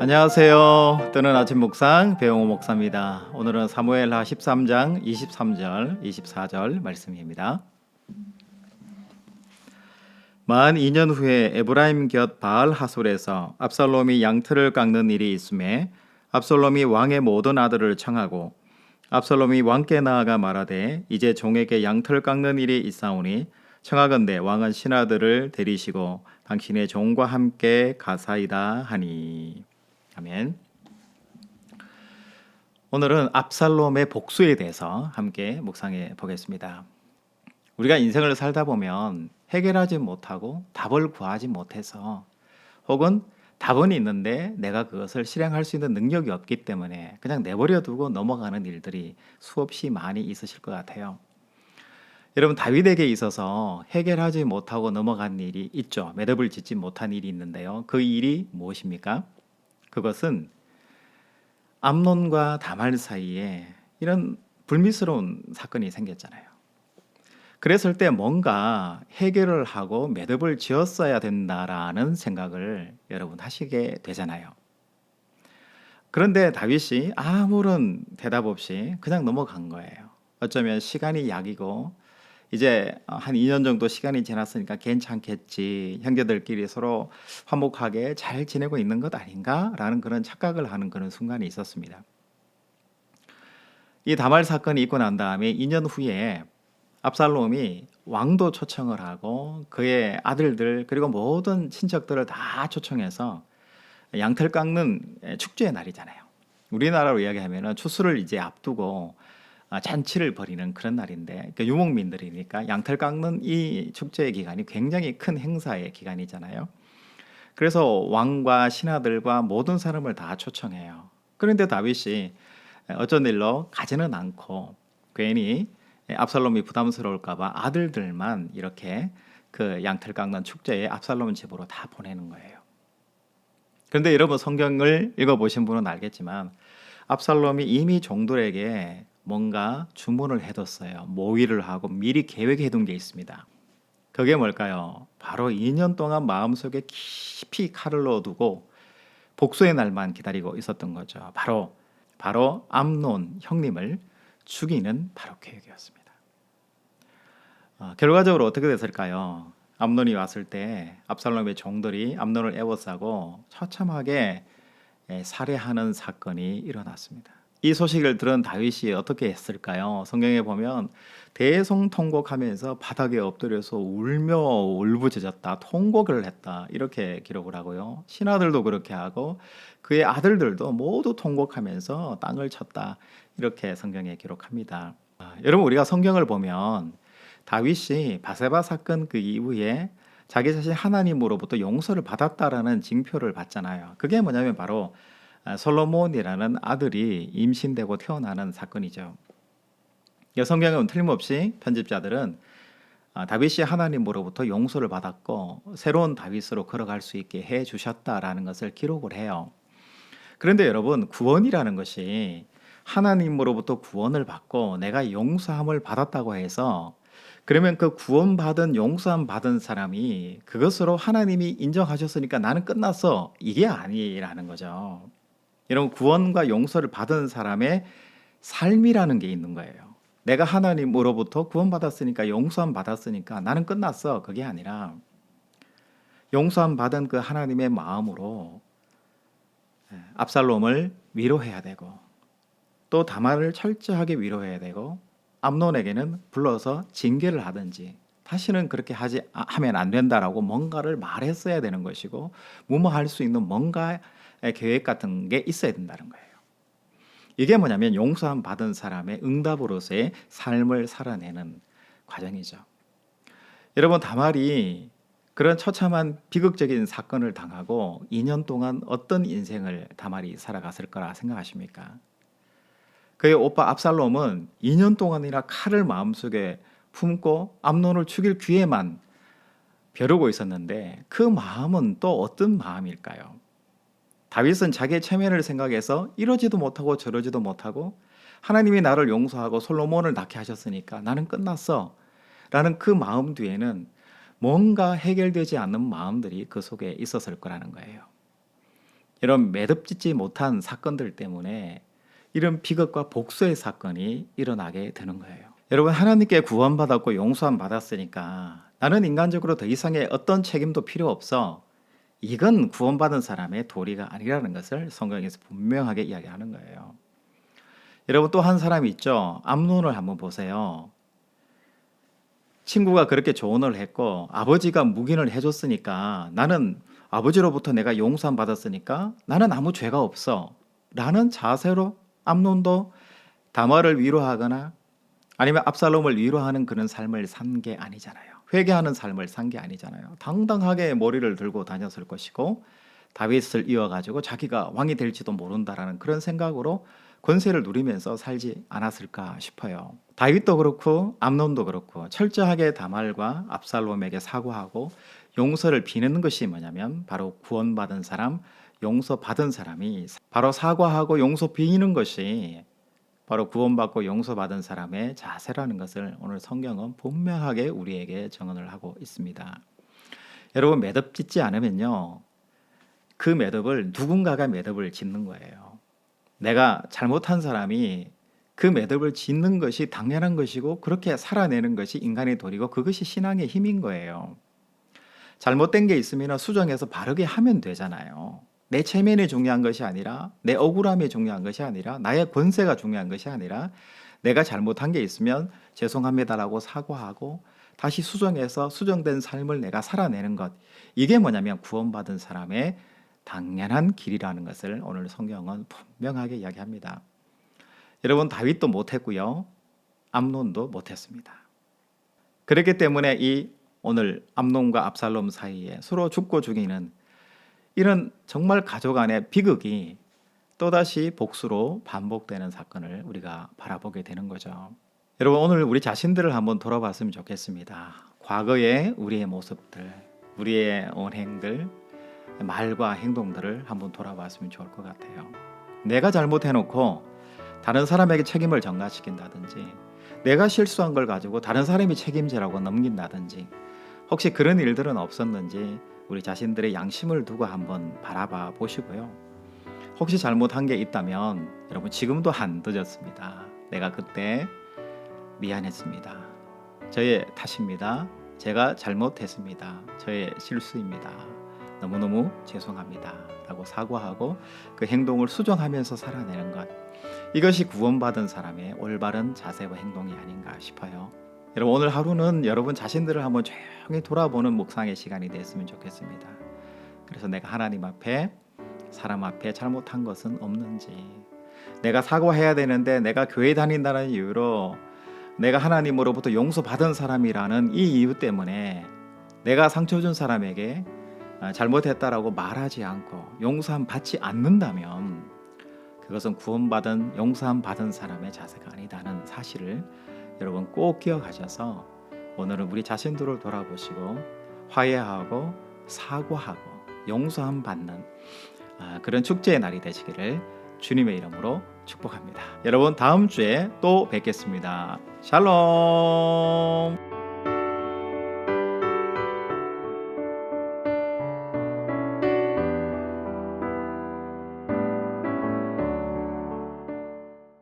안녕하세요. 뜨는 아침 묵상 배용호 목사입니다. 오늘은 사무엘하 13장 23절 24절 말씀입니다. 만 2년 후에 에브라임 곁 바알 하솔에서 압살롬이 양털을 깎는 일이 있음에 압살롬이 왕의 모든 아들을 청하고 압살롬이 왕께 나아가 말하되 이제 종에게 양털 깎는 일이 있사오니 청하건대 왕은 신하들을 데리시고 당신의 종과 함께 가사이다 하니. 아멘. 오늘은 압살롬의 복수에 대해서 함께 묵상해 보겠습니다. 우리가 인생을 살다 보면 해결하지 못하고 답을 구하지 못해서 혹은 답은 있는데 내가 그것을 실행할 수 있는 능력이 없기 때문에 그냥 내버려 두고 넘어가는 일들이 수없이 많이 있으실 것 같아요. 여러분, 다윗에게 있어서 해결하지 못하고 넘어간 일이 있죠. 매듭을 짓지 못한 일이 있는데요. 그 일이 무엇입니까? 그것은 암논과 다말 사이에 이런 불미스러운 사건이 생겼잖아요. 그랬을 때 뭔가 해결을 하고 매듭을 지었어야 된다라는 생각을 여러분 하시게 되잖아요. 그런데 다윗이 아무런 대답 없이 그냥 넘어간 거예요. 어쩌면 시간이 약이고 이제 한 2년 정도 시간이 지났으니까 괜찮겠지, 형제들끼리 서로 화목하게 잘 지내고 있는 것 아닌가라는 그런 착각을 하는 그런 순간이 있었습니다. 이 다말 사건이 있고 난 다음에 2년 후에 압살롬이 왕도 초청을 하고 그의 아들들 그리고 모든 친척들을 다 초청해서 양털 깎는 축제의 날이잖아요. 우리나라로 이야기하면 추수를 이제 앞두고 잔치를 벌이는 그런 날인데, 그러니까 유목민들이니까 양털 깎는 이 축제의 기간이 굉장히 큰 행사의 기간이잖아요. 그래서 왕과 신하들과 모든 사람을 다 초청해요. 그런데 다윗이 어쩐 일로 가지는 않고 괜히 압살롬이 부담스러울까봐 아들들만 이렇게 그 양털 깎는 축제에 압살롬 집으로 다 보내는 거예요. 그런데 여러분, 성경을 읽어보신 분은 알겠지만 압살롬이 이미 종들에게 뭔가 주문을 해뒀어요. 모의를 하고 미리 계획해둔 게 있습니다. 그게 뭘까요? 바로 2년 동안 마음속에 깊이 칼을 넣어두고 복수의 날만 기다리고 있었던 거죠. 바로 암논 형님을 죽이는 바로 계획이었습니다. 결과적으로 어떻게 됐을까요? 암논이 왔을 때 압살롬의 종들이 암논을 애워싸고 처참하게 살해하는 사건이 일어났습니다. 이 소식을 들은 다윗이 어떻게 했을까요? 성경에 보면 대성통곡하면서 바닥에 엎드려서 울며 울부짖었다, 통곡을 했다, 이렇게 기록을 하고요. 신하들도 그렇게 하고 그의 아들들도 모두 통곡하면서 땅을 쳤다, 이렇게 성경에 기록합니다. 여러분, 우리가 성경을 보면 다윗이 바세바 사건 그 이후에 자기 자신 하나님으로부터 용서를 받았다라는 징표를 받잖아요. 그게 뭐냐면 바로 솔로몬이라는 아들이 임신되고 태어나는 사건이죠. 성경은 틀림없이 편집자들은 다윗이 하나님으로부터 용서를 받았고 새로운 다윗으로 걸어갈 수 있게 해 주셨다라는 것을 기록을 해요. 그런데 여러분, 구원이라는 것이 하나님으로부터 구원을 받고 내가 용서함을 받았다고 해서 그러면 그 구원받은 용서함 받은 사람이 그것으로 하나님이 인정하셨으니까 나는 끝났어, 이게 아니라는 거죠. 여러분, 구원과 용서를 받은 사람의 삶이라는 게 있는 거예요. 내가 하나님으로부터 구원받았으니까, 용서함 받았으니까 나는 끝났어, 그게 아니라 용서함 받은 그 하나님의 마음으로 압살롬을 위로해야 되고 또 다말을 철저하게 위로해야 되고 암논에게는 불러서 징계를 하든지 다시는 그렇게 하면 안 된다라고 뭔가를 말했어야 되는 것이고 무마할 수 있는 뭔가 계획 같은 게 있어야 된다는 거예요. 이게 뭐냐면 용서함 받은 사람의 응답으로서의 삶을 살아내는 과정이죠. 여러분, 다말이 그런 처참한 비극적인 사건을 당하고 2년 동안 어떤 인생을 다말이 살아갔을 거라 생각하십니까? 그의 오빠 압살롬은 2년 동안이나 칼을 마음속에 품고 암논을 죽일 기회만 벼르고 있었는데 그 마음은 또 어떤 마음일까요? 다윗은 자기의 체면을 생각해서 이러지도 못하고 저러지도 못하고 하나님이 나를 용서하고 솔로몬을 낳게 하셨으니까 나는 끝났어 라는 그 마음 뒤에는 뭔가 해결되지 않는 마음들이 그 속에 있었을 거라는 거예요. 이런 매듭짓지 못한 사건들 때문에 이런 비극과 복수의 사건이 일어나게 되는 거예요. 여러분, 하나님께 구원받았고 용서함 받았으니까 나는 인간적으로 더 이상의 어떤 책임도 필요 없어. 이건 구원받은 사람의 도리가 아니라는 것을 성경에서 분명하게 이야기하는 거예요. 여러분, 또 한 사람이 있죠. 암논을 한번 보세요. 친구가 그렇게 조언을 했고 아버지가 묵인을 해줬으니까 나는 아버지로부터 내가 용서함 받았으니까 나는 아무 죄가 없어 라는 자세로 암논도 다말을 위로하거나 아니면 압살롬을 위로하는 그런 삶을 산 게 아니잖아요. 회개하는 삶을 산 게 아니잖아요. 당당하게 머리를 들고 다녔을 것이고 다윗을 이어가지고 자기가 왕이 될지도 모른다라는 그런 생각으로 권세를 누리면서 살지 않았을까 싶어요. 다윗도 그렇고 암논도 그렇고 철저하게 다말과 압살롬에게 사과하고 용서를 비는 것이 뭐냐면 바로 구원받은 사람, 용서받은 사람이 바로 사과하고 용서 비는 것이 바로 구원받고 용서받은 사람의 자세라는 것을 오늘 성경은 분명하게 우리에게 증언을 하고 있습니다. 여러분, 매듭 짓지 않으면요, 그 매듭을 누군가가 매듭을 짓는 거예요. 내가 잘못한 사람이 그 매듭을 짓는 것이 당연한 것이고 그렇게 살아내는 것이 인간의 도리고 그것이 신앙의 힘인 거예요. 잘못된 게 있으면 수정해서 바르게 하면 되잖아요. 내 체면이 중요한 것이 아니라 내 억울함이 중요한 것이 아니라 나의 권세가 중요한 것이 아니라 내가 잘못한 게 있으면 죄송합니다라고 사과하고 다시 수정해서 수정된 삶을 내가 살아내는 것, 이게 뭐냐면 구원받은 사람의 당연한 길이라는 것을 오늘 성경은 분명하게 이야기합니다. 여러분, 다윗도 못했고요, 암논도 못했습니다. 그렇기 때문에 이 오늘 암논과 압살롬 사이에 서로 죽고 죽이는 이런 정말 가족 안의 비극이 또다시 복수로 반복되는 사건을 우리가 바라보게 되는 거죠. 여러분, 오늘 우리 자신들을 한번 돌아봤으면 좋겠습니다. 과거의 우리의 모습들, 우리의 언행들, 말과 행동들을 한번 돌아봤으면 좋을 것 같아요. 내가 잘못해놓고 다른 사람에게 책임을 전가시킨다든지 내가 실수한 걸 가지고 다른 사람이 책임지라고 넘긴다든지 혹시 그런 일들은 없었는지 우리 자신들의 양심을 두고 한번 바라봐 보시고요. 혹시 잘못한 게 있다면 여러분, 지금도 안 늦었습니다. 내가 그때 미안했습니다. 저의 탓입니다. 제가 잘못했습니다. 저의 실수입니다. 너무너무 죄송합니다 라고 사과하고 그 행동을 수정하면서 살아내는 것, 이것이 구원받은 사람의 올바른 자세와 행동이 아닌가 싶어요. 여러분, 오늘 하루는 여러분 자신들을 한번 조용히 돌아보는 묵상의 시간이 됐으면 좋겠습니다. 그래서 내가 하나님 앞에, 사람 앞에 잘못한 것은 없는지, 내가 사과해야 되는데 내가 교회 다닌다는 이유로 내가 하나님으로부터 용서받은 사람이라는 이 이유 때문에 내가 상처 준 사람에게 잘못했다라고 말하지 않고 용서함 받지 않는다면 그것은 구원받은 용서함 받은 사람의 자세가 아니다는 사실을 여러분 꼭 기억하셔서 오늘은 우리 자신들을 돌아보시고 화해하고 사과하고 용서함 받는 그런 축제의 날이 되시기를 주님의 이름으로 축복합니다. 여러분, 다음 주에 또 뵙겠습니다. 샬롬.